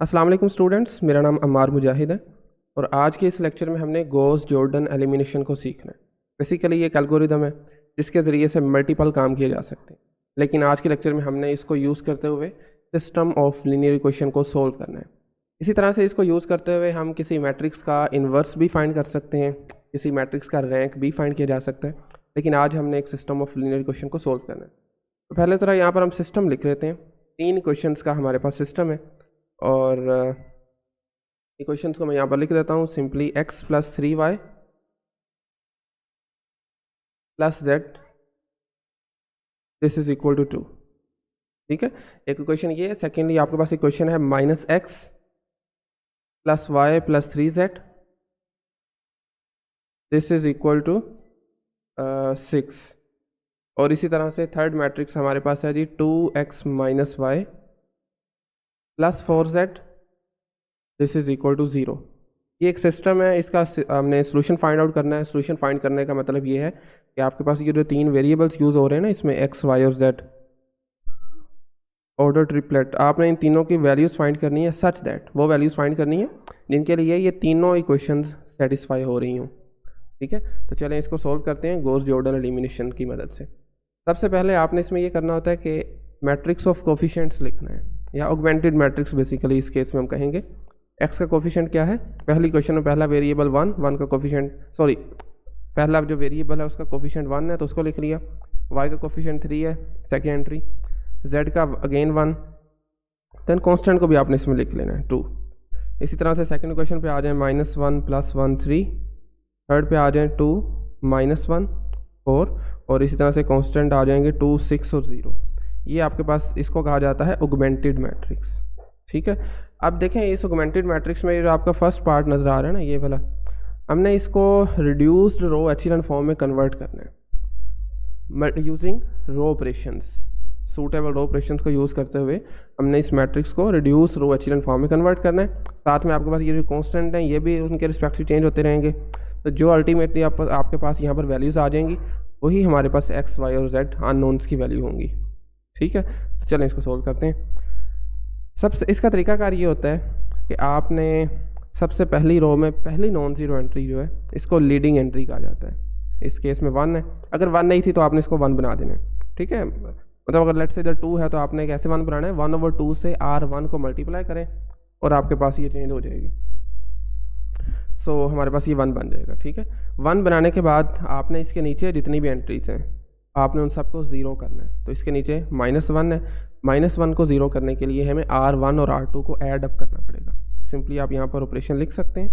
अस्सलाम वालेकुम स्टूडेंट्स, मेरा नाम अम्मार मुजाहिद है और आज के इस लेक्चर में हमने गॉस जॉर्डन एलिमिनेशन को सीखना है। बेसिकली ये एक एल्गोरिदम है जिसके ज़रिए से मल्टीपल काम किए जा सकते हैं, लेकिन आज के लेक्चर में हमने इसको यूज़ करते हुए सिस्टम ऑफ लीनियर इक्वेशन को सोल्व करना है। इसी तरह से इसको यूज़ करते हुए हम किसी मैट्रिक्स का इन्वर्स भी फाइंड कर सकते हैं, किसी मैट्रिक्स का रैंक भी फाइंड किया जा सकता है, लेकिन आज हमने एक सिस्टम ऑफ लीनियर इक्वेशन को सोल्व करना है। तो पहले तरह यहाँ पर हम सिस्टम लिख लेते हैं। 3 इक्वेशंस का हमारे पास सिस्टम है और इक्वेशंस को मैं यहाँ पर लिख देता हूँ simply x + 3y + z this is equal to 2। ठीक है, एक इक्वेशन ये है। सेकेंडली आपके पास इक्वेशन है -x + y + 3z this is equal to 6। और इसी तरह से थर्ड मैट्रिक्स हमारे पास है जी 2x - y + 4z this is equal to 0। ये एक सिस्टम है, इसका हमने सोल्यूशन फाइंड आउट करना है। सोल्यूशन फाइंड करने का मतलब ये है कि आपके पास ये जो 3 वेरिएबल्स यूज़ हो रहे हैं ना, इसमें x, y और z ऑर्डर ट्रिपलेट, आपने इन तीनों की वैल्यूज़ फाइंड करनी है सच दैट वो वैल्यूज़ फाइंड करनी है जिनके लिए ये तीनों इक्वेशंस सेटिस्फाई हो रही हूँ। ठीक है, तो चलें इसको सोल्व करते हैं गॉस जॉर्डन एलिमिनेशन की मदद से। सबसे पहले आपने इसमें ये करना होता है कि मैट्रिक्स ऑफ कोफिशिएंट्स लिखना है, या ऑगमेंटेड मैट्रिक्स बेसिकली इस केस में हम कहेंगे। x का कोफिशिएंट क्या है? पहली क्वेश्चन में पहला वेरिएबल 1 का कोफिशिएंट पहला जो वेरिएबल है उसका कोफिशिएंट 1 है तो उसको लिख लिया। y का कोफिशिएंट 3 है, सेकेंड एंट्री। z का अगेन 1, देन कांस्टेंट को भी आपने इसमें लिख लेना है 2। इसी तरह से सेकंड क्वेश्चन पे आ जाए -1 + 1 3, थर्ड पे आ जाए 2 - 1 4, और इसी तरह से कांस्टेंट आ जाएंगे 2 6 और 0। ये आपके पास इसको कहा जाता है ऑगमेंटेड मैट्रिक्स। ठीक है, अब देखें इस ऑगमेंटेड मैट्रिक्स में जो आपका फर्स्ट पार्ट नज़र आ रहा है ना, ये वाला, हमने इसको रिड्यूस्ड रो एचेलॉन फॉर्म में कन्वर्ट करना है यूजिंग रो ऑपरेशंस। सूटेबल रो ऑपरेशंस को यूज़ करते हुए हमने इस मैट्रिक्स को रिड्यूस रो एचेलॉन फॉर्म में कन्वर्ट करना है। साथ में आपके पास ये जो कॉन्स्टेंट हैं ये भी उनके रिस्पेक्टिव चेंज होते रहेंगे, तो जो अल्टीमेटली आपके पास यहाँ पर वैल्यूज़ आ जाएंगी वही हमारे पास x, y और z अननोन्स की वैल्यू होंगी। ठीक है, तो चलें इसको सोल्व करते हैं। सबसे इसका तरीकाकार ये होता है कि आपने सबसे पहली रो में पहली नॉन ज़ीरो एंट्री जो है इसको लीडिंग एंट्री कहा जाता है। इस केस में 1 है, अगर 1 नहीं थी तो आपने इसको 1 बना देना है। ठीक है, मतलब अगर लेट्स से इधर 2 है तो आपने कैसे 1 बनाना है, 1/2 से R1 को मल्टीप्लाई करें और आपके पास ये चेंज हो जाएगी। सो हमारे पास ये 1 बन जाएगा। ठीक है, 1 बनाने के बाद आपने इसके नीचे जितनी भी एंट्रीज हैं आपने उन सबको 0 करना है। तो इसके नीचे -1 है, -1 को 0 करने के लिए हमें R1 और R2 को ऐड अप करना पड़ेगा। सिंपली आप यहाँ पर ऑपरेशन लिख सकते हैं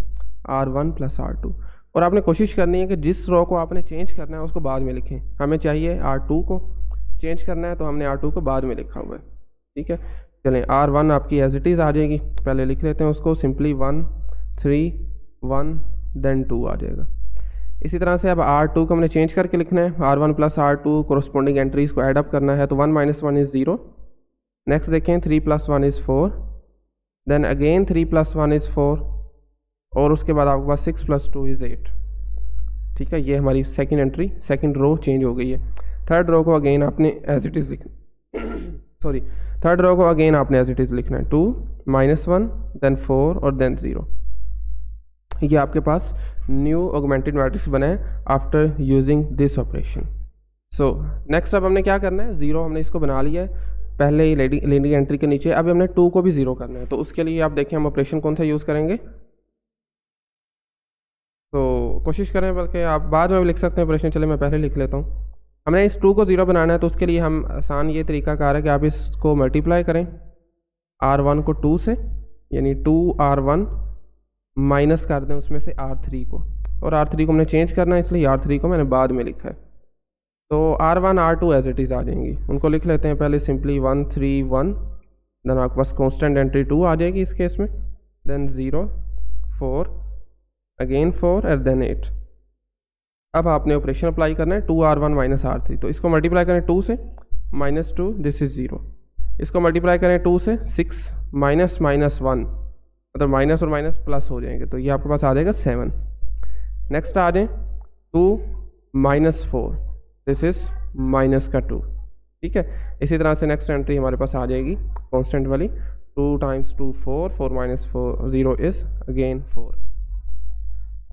R1 + R2, और आपने कोशिश करनी है कि जिस रो को आपने चेंज करना है उसको बाद में लिखें। हमें चाहिए R2 को चेंज करना है तो हमने R2 को बाद में लिखा हुआ है। ठीक है, चलें R1 आपकी एज इट इज़ आ जाएगी, पहले लिख लेते हैं उसको सिंपली 1 3 1 देन 2 आ जाएगा। इसी तरह से अब R2 को हमने चेंज करके लिखना है, R1 + R2 कोरस्पॉन्डिंग एंट्रीज को ऐड अप करना है, तो 1 - 1 इज़ 0। नेक्स्ट देखें 3 + 1 इज़ 4, देन अगेन 3 + 1 इज़ 4, और उसके बाद आपके पास 6 + 2 इज़ 8। ठीक है, ये हमारी second entry, second row change हो गई है। थर्ड रो को अगेन आपने as it is third row को अगेन आपने एज इट इज़ लिखना है 2 - 1 देन 4 और देन 0। ये आपके पास न्यू ऑगमेंटेड मैट्रिक्स बना है after using this operation. So next अब हमने क्या करना है, 0 हमने इसको बना लिया है पहले ही लीडिंग एंट्री के नीचे। अब हमने 2 को भी 0 करना है, तो उसके लिए आप देखें हम ऑपरेशन कौन सा यूज़ करेंगे। तो कोशिश करें, बल्कि आप बाद में भी लिख सकते हैं ऑपरेशन, चले मैं पहले लिख लेता हूँ। हमने इस 2 को 0 बनाना है तो उसके लिए हम आसान ये तरीकाकार है कि आप इसको मल्टीप्लाई करें R1 को 2 से, यानी 2R1 माइनस कर दें उसमें से R3 को, और R3 को हमने चेंज करना है इसलिए R3 को मैंने बाद में लिखा है। तो R1 R2 as it is आ जाएंगी, उनको लिख लेते हैं पहले सिंपली 1 3 1, देन आपके पास कांस्टेंट एंट्री 2 आ जाएगी इस केस में, देन 0 4 अगेन 4 और देन 8। अब आपने ऑपरेशन अप्लाई करना है 2R1 - R3, तो इसको मल्टीप्लाई करें 2 से, -2 दिस इज़ 0। इसको मल्टीप्लाई करें 2 से, 6 -1 मतलब माइनस और माइनस प्लस हो जाएंगे, तो ये आपके पास आ जाएगा 7। नेक्स्ट आ जाए 2 - 4 दिस इज़ -2। ठीक है, इसी तरह से नेक्स्ट एंट्री हमारे पास आ जाएगी कांस्टेंट वाली 2 times 2 4, 4 minus 4 0 is again 4।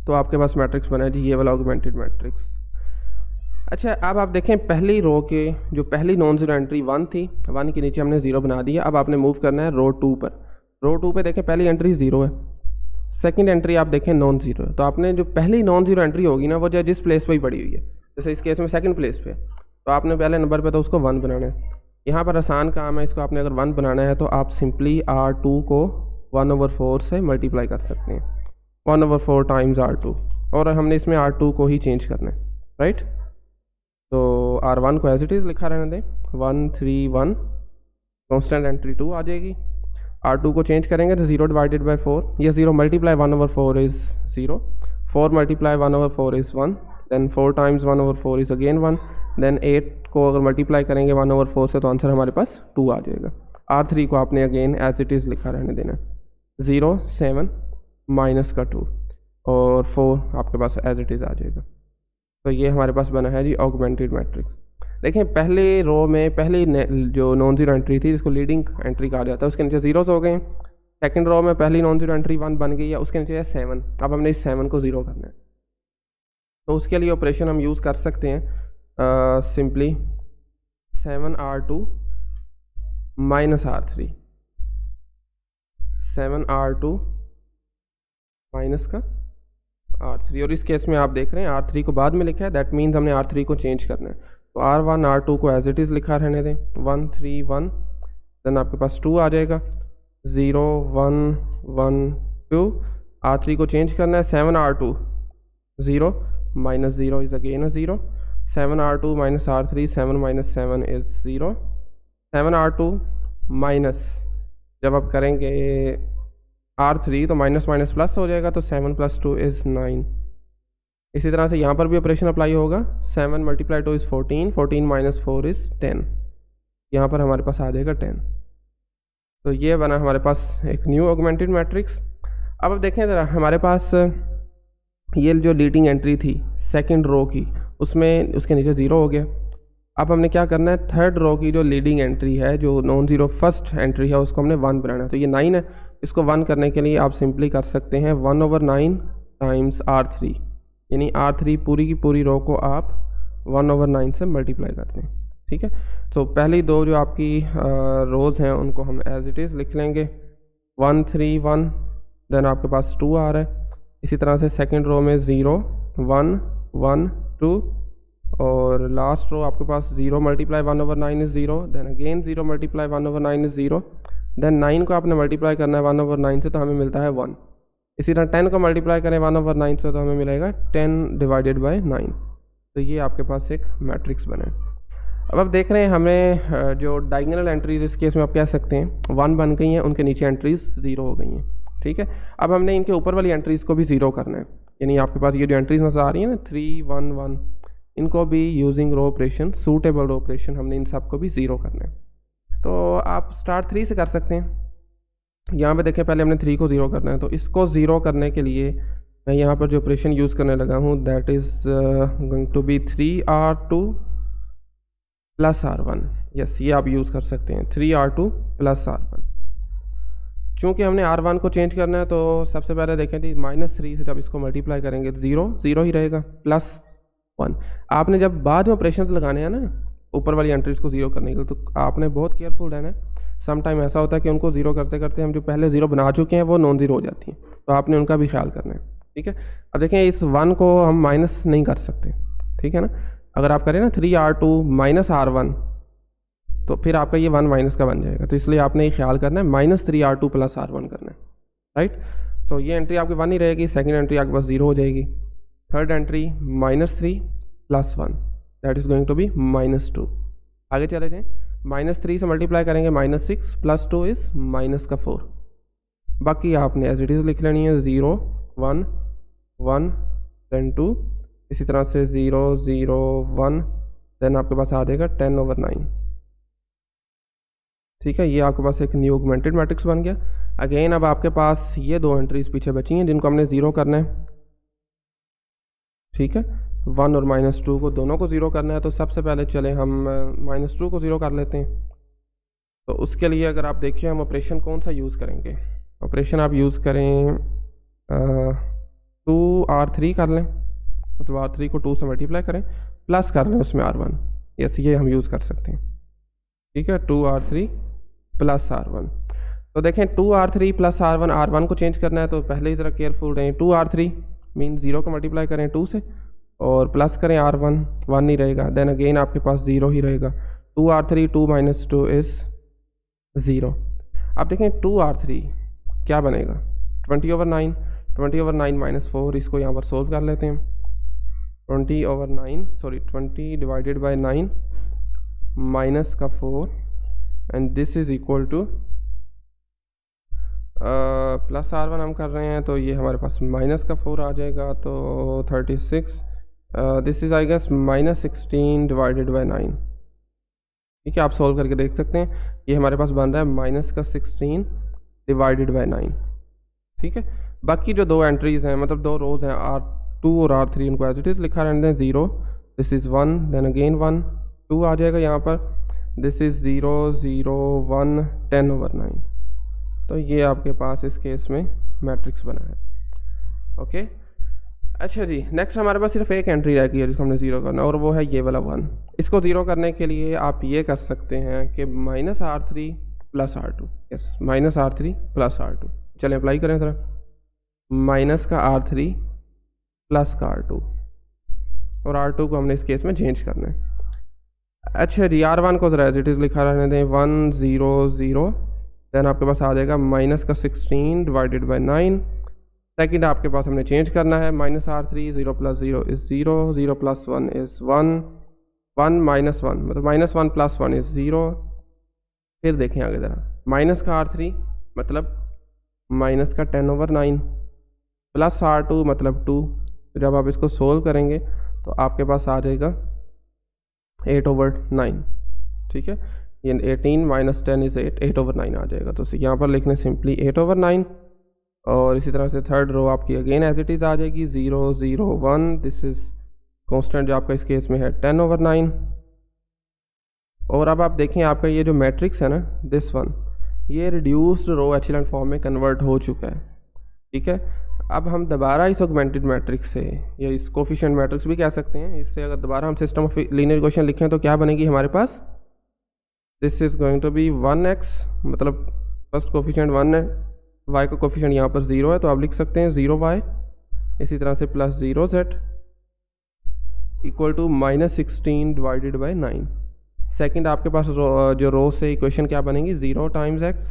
तो आपके पास मैट्रिक्स बना है जी ये वाला ऑगमेंटेड मैट्रिक्स। अच्छा अब आप देखें पहली रो के जो पहली नॉन जीरो एंट्री 1 थी, 1 के नीचे हमने 0 बना दिया। अब आपने मूव करना है रो 2 पर। रो 2 पे देखें पहली एंट्री 0 है, सेकंड एंट्री आप देखें नॉन जीरो है। तो आपने जो पहली नॉन जीरो एंट्री होगी ना वो जो जिस प्लेस पे ही पड़ी हुई है, जैसे इस केस में सेकंड प्लेस पे, तो आपने पहले नंबर पे तो उसको 1 बनाना है। यहाँ पर आसान काम है, इसको आपने अगर 1 बनाना है तो आप सिंपली R2 को 1/4 से मल्टीप्लाई कर सकते हैं, 1/4 टाइम्स R2, और हमने इसमें R2 को ही चेंज करना है, राइट। तो R1 को एज इट इज़ लिखा रहने दें 1 3 1, कॉन्स्टेंट एंट्री 2 आ जाएगी। R2 को चेंज करेंगे तो 0 डिवाइडेड बाई 4, ये 0 multiply 1/4 is 0, 4 multiply 1/4 is 1, then 4 times 1/4 is again 1, then 8 को अगर मल्टीप्लाई करेंगे 1/4 से तो आंसर हमारे पास 2 आ जाएगा। R3 को आपने अगेन एज इट इज़ लिखा रहने देना, 0 7 माइनस का 2 और 4 आपके पास एज इट इज़ आ जाएगा। तो ये हमारे पास बना है जी ऑगमेंटेड मैट्रिक्स। देखें पहले रो में पहली जो नॉन जीरो एंट्री थी जिसको लीडिंग एंट्री कहा जाता है उसके नीचे जीरोस हो गए। सेकंड रो में पहली नॉन जीरो एंट्री 1 बन गई है, उसके नीचे है 7। अब हमने इस 7 को 0 करना है, तो उसके लिए ऑपरेशन हम यूज़ कर सकते हैं simply 7R2 minus R3, 7R2 minus का R3, और इस केस में आप देख रहे हैं R3 को बाद में लिखा है, दैट मीन्स हमने R3 को चेंज करना है। तो R1 R2 को एज इट इज़ लिखा रहने दें 1 3 1, देन आपके पास 2 आ जाएगा 0 1 1 2। R3 को चेंज करना है 7R2 0 minus 0 is again a 0, 7R2 minus R3, 7 minus 7 is 0, 7R2 minus जब आप करेंगे R3 तो माइनस माइनस प्लस हो जाएगा, तो 7 + 2 इज़ 9। इसी तरह से यहाँ पर भी ऑपरेशन अप्लाई होगा, 7 × 2 इज़ 14, 14 माइनस 4 इज़ 10, यहाँ पर हमारे पास आ जाएगा 10। तो ये बना हमारे पास एक न्यू ऑगमेंटेड मैट्रिक्स। अब देखें ज़रा हमारे पास ये जो लीडिंग एंट्री थी सेकंड रो की, उसमें उसके नीचे 0 हो गया। अब हमने क्या करना है, थर्ड रो की जो लीडिंग एंट्री है जो नॉन जीरो फर्स्ट एंट्री है उसको हमने 1 बनाना है। तो ये 9 है, इसको 1 करने के लिए आप सिंपली कर सकते हैं 1/9 टाइम्स R3, यानी R3 पूरी की पूरी रो को आप 1/9 से मल्टीप्लाई करते हैं, ठीक है। तो पहली दो जो आपकी रोज़ हैं उनको हम एज इट इज़ लिख लेंगे 1 3 1, देन आपके पास 2 आ रहा है। इसी तरह से सेकंड रो में 0 1 1 2, और लास्ट रो आपके पास 0 multiply 1/9 is 0, then again 0 multiply 1/9 is 0, then 9 को आपने मल्टीप्लाई करना है 1/9 से तो हमें मिलता है 1। इसी तरह 10 को मल्टीप्लाई करें 1/9 से तो हमें मिलेगा 10 डिवाइडेड बाय 9। तो ये आपके पास एक मैट्रिक्स बना है। अब आप देख रहे हैं हमें जो डायगोनल एंट्रीज इस केस में आप कह सकते हैं 1 बन गई हैं, उनके नीचे एंट्रीज 0 हो गई हैं, ठीक है। अब हमने इनके ऊपर वाली एंट्रीज को भी 0 करना है, यानी आपके पास ये जो एंट्रीज नजर आ रही है ना 3 1 1, इनको भी using row operation, suitable row operation, हमने इन सब को भी 0 करना है। तो आप स्टार्ट 3 से कर सकते हैं। यहाँ पे देखें पहले हमने 3 को 0 करना है, तो इसको 0 करने के लिए मैं यहाँ पर जो ऑपरेशन यूज़ करने लगा हूँ that is going to be 3R2 plus R1। Yes, ये आप यूज़ कर सकते हैं 3R2 प्लस R1। चूँकि हमने R1 को चेंज करना है तो सबसे पहले देखें जी -3 से जब इसको मल्टीप्लाई करेंगे 0 0 ही रहेगा, प्लस 1। आपने जब बाद में ऑपरेशंस लगाने हैं ना ऊपर वाली एंट्रीज को 0 करने के लिए, तो आपने बहुत केयरफुल रहना है। सम टाइम ऐसा होता है कि उनको 0 करते करते हम जो पहले 0 बना चुके हैं वो नॉन ज़ीरो हो जाती हैं, तो आपने उनका भी ख्याल करना है, ठीक है। अब देखें इस 1 को हम माइनस नहीं कर सकते, ठीक है ना। अगर आप करें ना 3R2 माइनस R1 तो फिर आपका ये 1 माइनस का बन जाएगा, तो इसलिए आपने ये ख्याल करना है -3R2 प्लस R1 करना है, राइट। सो ये एंट्री आपकी 1 ही रहेगी, सेकेंड एंट्री आपके पास 0 हो जाएगी, third entry -3 plus 1 that is going to be -2। आगे चले जाएँ, -3 से मल्टीप्लाई करेंगे -6 प्लस 2 इज़ -4। बाकी आपने एज इट इज़ लिख लेनी है 0 1 1 देन 2, इसी तरह से 0 0 1, देन आपके पास आ जाएगा 10/9, ठीक है। ये आपके पास एक न्यू ऑगमेंटेड मैट्रिक्स बन गया। अगेन अब आपके पास ये दो एंट्रीज पीछे बची हैं जिनको हमने 0 करना है, ठीक है। 1 और -2 को दोनों को 0 करना है, तो सबसे पहले चले हम -2 को 0 कर लेते हैं। तो उसके लिए अगर आप देखिए हम ऑपरेशन कौन सा यूज़ करेंगे, ऑपरेशन आप यूज़ करें 2R3 कर लें, मतलब R3 को 2 से मल्टीप्लाई करें, प्लस कर लें उसमें R1। यस, ये हम यूज़ कर सकते हैं, ठीक है। 2R3 plus R1। तो देखें 2R3 प्लस R1, R1 को चेंज करना है तो पहले ही ज़रा केयरफुल रहें। 2R3 मीन 0 को मल्टीप्लाई करें 2 से और प्लस करें R1, 1 नहीं रहेगा, देन अगेन आपके पास 0 ही रहेगा। 2R3 2 minus 2 is 0। अब देखें 2R3 क्या बनेगा, 20/9, 20/9 माइनस 4, इसको यहाँ पर सोल्व कर लेते हैं। 20 डिवाइडेड बाई 9 माइनस का 4 and this is equal two plus R1 हम कर रहे हैं तो ये हमारे पास माइनस का 4 आ जाएगा, तो 36, this is I guess minus 16 divided by 9। ठीक है, आप सोल्व करके देख सकते हैं, ये हमारे पास बन रहा है माइनस का 16 डिवाइडेड बाई 9। ठीक है, बाकी जो दो एंट्रीज़ हैं, मतलब दो रोज़ हैं R2 और R3, उनको एज इट इज़ लिखा रहने दें। 0, दिस इज़ 1, देन अगेन 1, 2 आ जाएगा यहाँ पर, दिस इज़ 0 0 1 10/9। तो ये आपके पास इस केस में मैट्रिक्स बना है। ओके, अच्छा जी, नेक्स्ट हमारे पास सिर्फ एक एंट्री रह गई है जिसको हमने 0 करना, और वो है ये वाला 1। इसको 0 करने के लिए आप ये कर सकते हैं कि minus R3 plus R2, yes, minus R3 plus R2। चलें अप्लाई करें ज़रा, माइनस का R3 प्लस का R2, और R2 को हमने इस केस में चेंज करना है। अच्छा जी, R1 को ज़रा एज इट इज़ लिखा रहने दें, 1 0 0, देन आपके पास आ जाएगा माइनस का 16 डिवाइडेड बाई 9। सेकंड आपके पास हमने चेंज करना है, minus R3, 0 plus 0 is 0, 0 plus 1 is 1, 1 minus 1 मतलब माइनस 1 प्लस 1 इज़ 0। फिर देखें आगे ज़रा, माइनस का R3 मतलब माइनस का 10/9 प्लस R2 मतलब 2। जब आप इसको सोल्व करेंगे तो आपके पास आ जाएगा 8/9। ठीक है, ये 18 माइनस 10 इज़ 8, 8/9 आ जाएगा। तो यहाँ पर लिखने सिंपली 8/9, और इसी तरह से थर्ड रो आपकी अगेन एज इट इज़ आ जाएगी 0 0 1, दिस इज़ कांस्टेंट जो आपका इस केस में है 10/9। और अब आप देखें आपका ये जो मैट्रिक्स है ना, दिस वन, ये रिड्यूस्ड रो एचेलॉन फॉर्म में कन्वर्ट हो चुका है। ठीक है, अब हम दोबारा इस ऑगमेंटेड मैट्रिक्स से, या इस कोफिशिएंट मैट्रिक्स भी कह सकते हैं, इससे अगर दोबारा हम सिस्टम ऑफ लीनियर इक्वेशन लिखें तो क्या बनेगी हमारे पास, this is going to be 1x, मतलब फर्स्ट कोफिशिएंट 1 है, y का कोफिशिएंट यहाँ पर 0 है, तो आप लिख सकते हैं 0y, इसी तरह से plus 0z equal to minus 16 divided by 9। Second आपके पास जो रो से इक्वेशन क्या बनेगी, 0 times x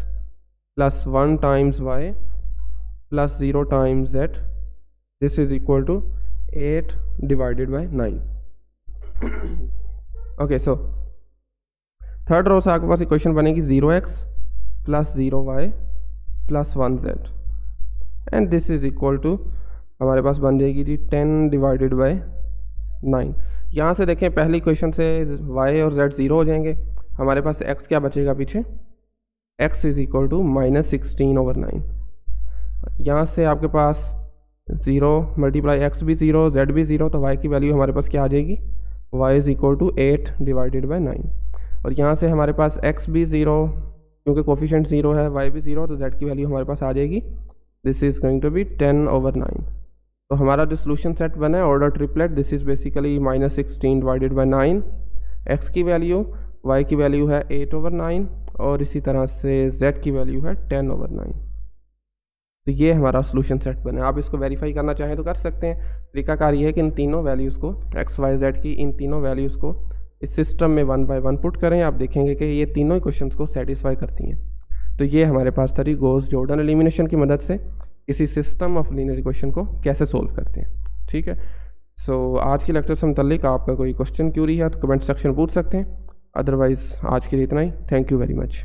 plus 1 times y plus 0 times z, this is equal to 8 divided by 9। Okay, so third row से आपके पास इक्वेशन बनेगी 0x plus 0y plus 1z, and this is equal to हमारे पास बन जाएगी जी 10 डिवाइडेड बाई 9। यहाँ से देखें पहली इक्वेशन से y और z 0 हो जाएंगे, हमारे पास x क्या बचेगा पीछे, x is equal to minus 16/9। यहाँ से आपके पास 0 मल्टीप्लाई x भी 0 z भी 0, तो y की वैल्यू हमारे पास क्या आ जाएगी, y is equal to 8 divided by 9। और यहाँ से हमारे पास x भी 0, क्योंकि कोफिशिएंट 0 है, y भी 0, तो z की वैल्यू हमारे पास आ जाएगी, this is going to be 10/9। तो हमारा जो सोल्यूशन सेट बना है order triplet, this is basically minus 16 divided by 9, x की वैल्यू, y की वैल्यू है 8/9, और इसी तरह से z की वैल्यू है 10/9। तो ये हमारा सोल्यूशन सेट बना है। आप इसको वेरीफाई करना चाहें तो कर सकते हैं। तरीकाकार ये है कि इन तीनों वैल्यूज़ को, x y z की इन तीनों वैल्यूज़ को इस सिस्टम में 1 बाय 1 पुट करें, आप देखेंगे कि ये तीनों क्वेश्चंस को सेटिस्फाई करती हैं। तो ये हमारे पास था गॉस जॉर्डन एलिमिनेशन की मदद से किसी सिस्टम ऑफ लीनियर इक्वेशन को कैसे सोल्व करते हैं। ठीक है, सो आज के लेक्चर से मुतल्लिक आपका कोई क्वेश्चन क्यूरी है तो कमेंट सेक्शन पूछ सकते हैं, अदरवाइज़ आज के लिए इतना ही। Thank you very much.